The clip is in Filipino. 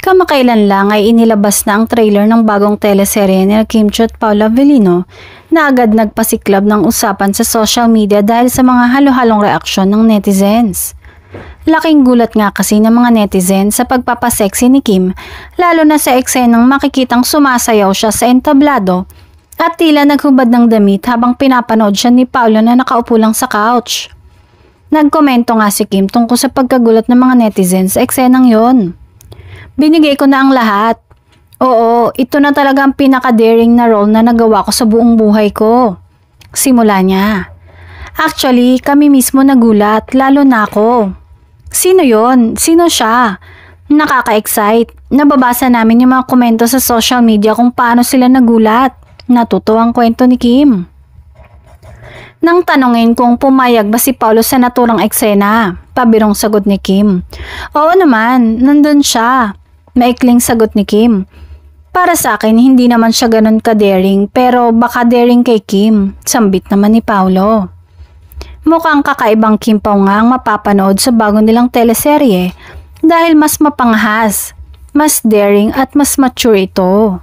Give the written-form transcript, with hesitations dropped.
Kamakailan lang ay inilabas na ang trailer ng bagong teleserye ni Kim Chiu at Paolo Avellino na agad nagpasiklab ng usapan sa social media dahil sa mga halo-halong reaksyon ng netizens. Laking gulat nga kasi ng mga netizens sa pagpapasexy ni Kim, lalo na sa eksenang makikitang sumasayaw siya sa entablado at tila naghubad ng damit habang pinapanood siya ni Paolo na nakaupo lang sa couch. Nagkomento nga si Kim tungkol sa pagkagulat ng mga netizens sa eksenang yon. Binigay ko na ang lahat. Oo, ito na talaga ang pinaka-daring na role na nagawa ko sa buong buhay ko. Simula niya. Actually, kami mismo nagulat, lalo na ako. Sino yon? Sino siya? Nakaka-excite. Nababasa namin yung mga komento sa social media kung paano sila nagulat. Natutuwa ang kwento ni Kim. Nang tanungin kung pumayag ba si Paolo sa naturang eksena, pabirong sagot ni Kim. Oo naman, nandun siya. Maikling sagot ni Kim. Para sa akin, hindi naman siya ganun ka-daring pero baka daring kay Kim. Sambit naman ni Paolo. Mukhang kakaibang Kim Pao nga ang mapapanood sa bago nilang teleserye dahil mas mapangahas, mas daring at mas mature ito.